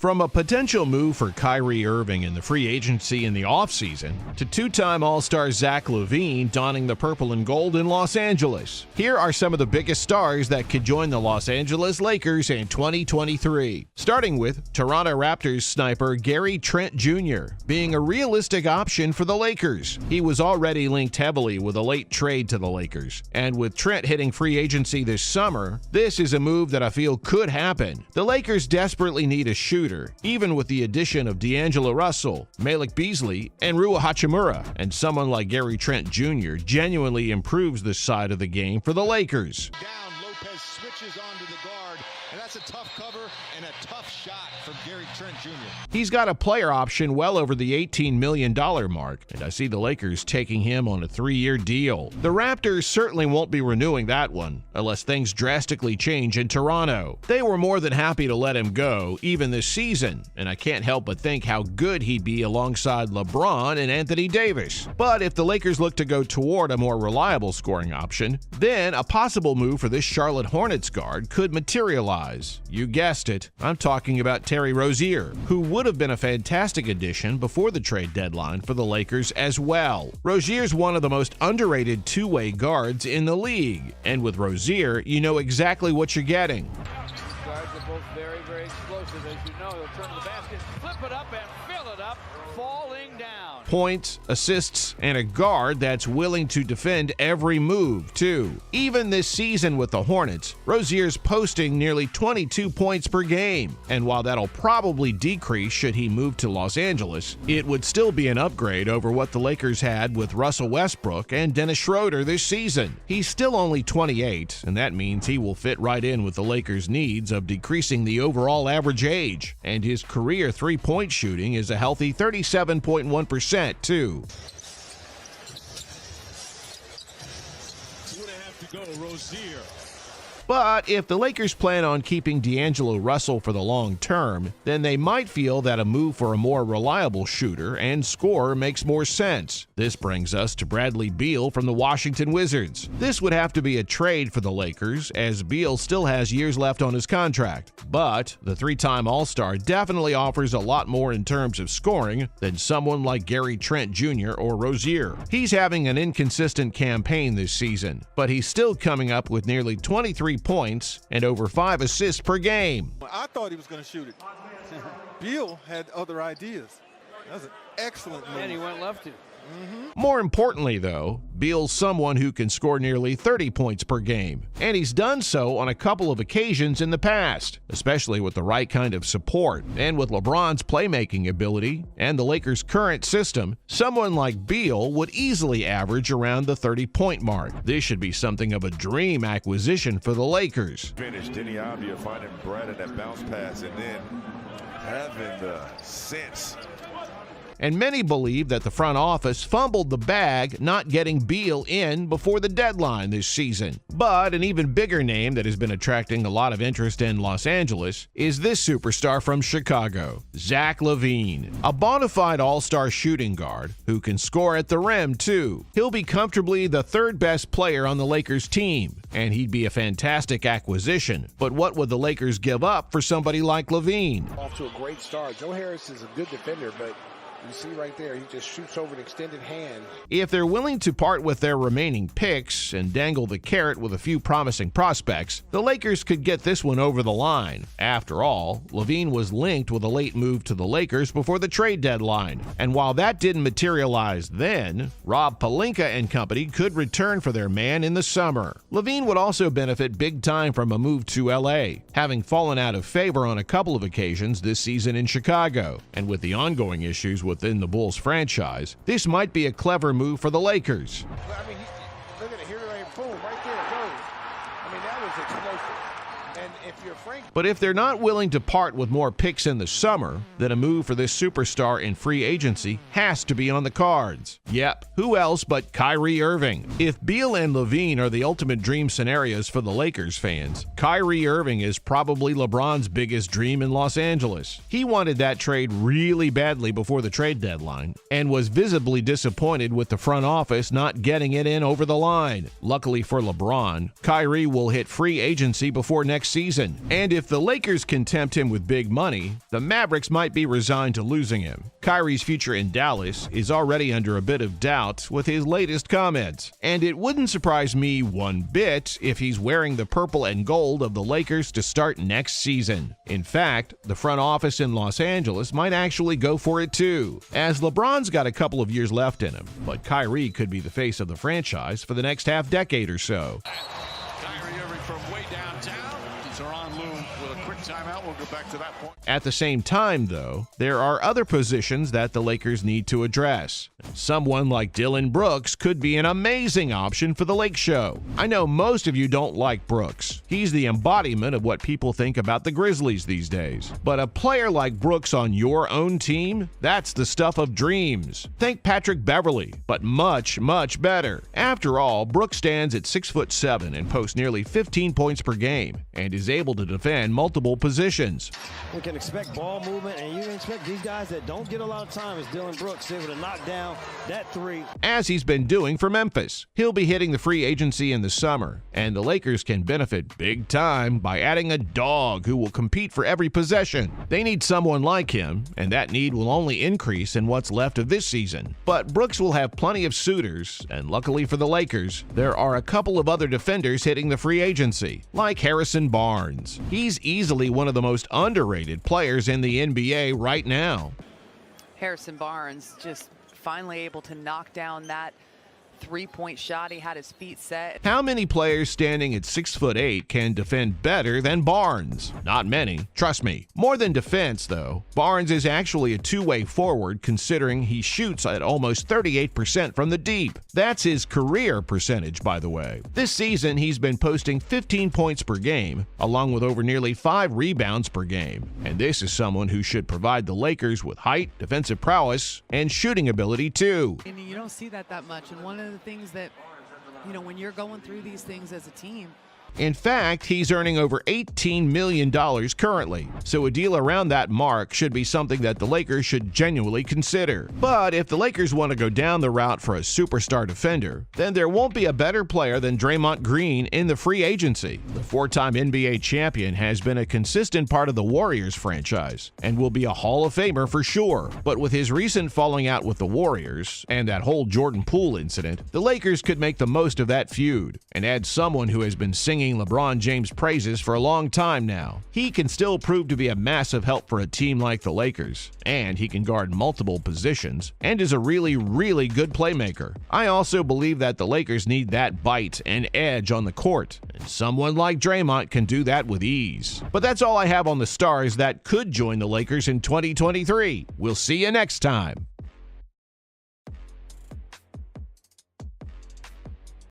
From a potential move for Kyrie Irving in the free agency in the offseason to two-time All-Star Zach LaVine donning the purple and gold in Los Angeles, here are some of the biggest stars that could join the Los Angeles Lakers in 2023. Starting with Toronto Raptors sniper Gary Trent Jr. being a realistic option for the Lakers. He was already linked heavily with a late trade to the Lakers, and with Trent hitting free agency this summer, this is a move that I feel could happen. The Lakers desperately need a shooter, even with the addition of D'Angelo Russell, Malik Beasley, and Rui Hachimura, and someone like Gary Trent Jr. genuinely improves this side of the game for the Lakers. Down, Lopez switches onto the guard, and that's a tough cover and a tough shot from Gary Trent Jr. He's got a player option well over the $18 million mark, and I see the Lakers taking him on a 3-year deal. The Raptors certainly won't be renewing that one, unless things drastically change in Toronto. They were more than happy to let him go, even this season, and I can't help but think how good he'd be alongside LeBron and Anthony Davis. But if the Lakers look to go toward a more reliable scoring option, then a possible move for this Charlotte Hornets guard could materialize. You guessed it, I'm talking about Terry Rozier, who would have been a fantastic addition before the trade deadline for the Lakers as well. Rozier's one of the most underrated two-way guards in the league, and with Rozier, you know exactly what you're getting. Guards are both very, very explosive. As you know, they'll turn to the basket, flip it up, and fill it up, falling down. Points, assists, and a guard that's willing to defend every move, too. Even this season with the Hornets, Rozier's posting nearly 22 points per game. And while that'll probably decrease should he move to Los Angeles, it would still be an upgrade over what the Lakers had with Russell Westbrook and Dennis Schroeder this season. He's still only 28, and that means he will fit right in with the Lakers' needs of decreasing the overall average age. And his career three-point shooting is a healthy 37.1%. too. Rozier. But if the Lakers plan on keeping D'Angelo Russell for the long term, then they might feel that a move for a more reliable shooter and scorer makes more sense. This brings us to Bradley Beal from the Washington Wizards. This would have to be a trade for the Lakers, as Beal still has years left on his contract. But the three-time All-Star definitely offers a lot more in terms of scoring than someone like Gary Trent Jr. or Rozier. He's having an inconsistent campaign this season, but he's still coming up with nearly 23 points and over 5 assists per game. I thought he was going to shoot it. Beal had other ideas. That was an excellent move. And he went lefty. More importantly, though, Beal's someone who can score nearly 30 points per game, and he's done so on a couple of occasions in the past, especially with the right kind of support. And with LeBron's playmaking ability and the Lakers' current system, someone like Beal would easily average around the 30-point mark. This should be something of a dream acquisition for the Lakers. Finish, Denny Avdia finding Brad at that bounce pass and then having the sense. And many believe that the front office fumbled the bag not getting Beal in before the deadline this season. But an even bigger name that has been attracting a lot of interest in Los Angeles is this superstar from Chicago, Zach LaVine, a bona fide all-star shooting guard who can score at the rim too. He'll be comfortably the third best player on the Lakers team, and he'd be a fantastic acquisition. But what would the Lakers give up for somebody like LaVine? Off to a great start. Joe Harris is a good defender, but you see right there, he just shoots over an extended hand. If they're willing to part with their remaining picks and dangle the carrot with a few promising prospects, the Lakers could get this one over the line. After all, LaVine was linked with a late move to the Lakers before the trade deadline. And while that didn't materialize then, Rob Pelinka and company could return for their man in the summer. LaVine would also benefit big time from a move to LA, having fallen out of favor on a couple of occasions this season in Chicago. And with the ongoing issues within the Bulls franchise, this might be a clever move for the Lakers. I mean, look at it here, boom, right there it goes. I mean, that was explosive. And if you're Frank. But if they're not willing to part with more picks in the summer, then a move for this superstar in free agency has to be on the cards. Yep, who else but Kyrie Irving? If Beal and LaVine are the ultimate dream scenarios for the Lakers fans, Kyrie Irving is probably LeBron's biggest dream in Los Angeles. He wanted that trade really badly before the trade deadline and was visibly disappointed with the front office not getting it in over the line. Luckily for LeBron, Kyrie will hit free agency before next season. And if If the Lakers can tempt him with big money, the Mavericks might be resigned to losing him. Kyrie's future in Dallas is already under a bit of doubt with his latest comments, and it wouldn't surprise me one bit if he's wearing the purple and gold of the Lakers to start next season. In fact, the front office in Los Angeles might actually go for it too, as LeBron's got a couple of years left in him, but Kyrie could be the face of the franchise for the next half-decade or so. Kyrie Irving from way downtown. Saran Loom with a quick timeout. We'll go back to that point. At the same time, though, there are other positions that the Lakers need to address. Someone like Dillon Brooks could be an amazing option for the Lake Show. I know most of you don't like Brooks. He's the embodiment of what people think about the Grizzlies these days. But a player like Brooks on your own team, that's the stuff of dreams. Think Patrick Beverley, but much, much better. After all, Brooks stands at 6'7" and posts nearly 15 points per game, and is able to defend multiple positions. We can expect ball movement, and you can expect these guys that don't get a lot of time as Dillon Brooks able to knock down that three. As he's been doing for Memphis. He'll be hitting the free agency in the summer, and the Lakers can benefit big time by adding a dog who will compete for every possession. They need someone like him, and that need will only increase in what's left of this season. But Brooks will have plenty of suitors, and luckily for the Lakers, there are a couple of other defenders hitting the free agency, like Harrison Barnes. He's easily one of the most underrated players in the NBA right now. Harrison Barnes just finally able to knock down that three-point shot. He had his feet set. How many players standing at 6'8" can defend better than Barnes? Not many, trust me. More than defense, though, Barnes is actually a two-way forward considering he shoots at almost 38% from the deep. That's his career percentage, by the way. This season, he's been posting 15 points per game, along with over nearly 5 rebounds per game. And this is someone who should provide the Lakers with height, defensive prowess, and shooting ability, too. And you don't see that much. And one of the things that, when you're going through these things as a team, in fact, he's earning over $18 million currently, so a deal around that mark should be something that the Lakers should genuinely consider. But if the Lakers want to go down the route for a superstar defender, then there won't be a better player than Draymond Green in the free agency. The four-time NBA champion has been a consistent part of the Warriors franchise and will be a Hall of Famer for sure. But with his recent falling out with the Warriors and that whole Jordan Poole incident, the Lakers could make the most of that feud and add someone who has been singing LeBron James' praises for a long time now. He can still prove to be a massive help for a team like the Lakers, and he can guard multiple positions and is a really, really good playmaker. I also believe that the Lakers need that bite and edge on the court, and someone like Draymond can do that with ease. But that's all I have on the stars that could join the Lakers in 2023. We'll see you next time.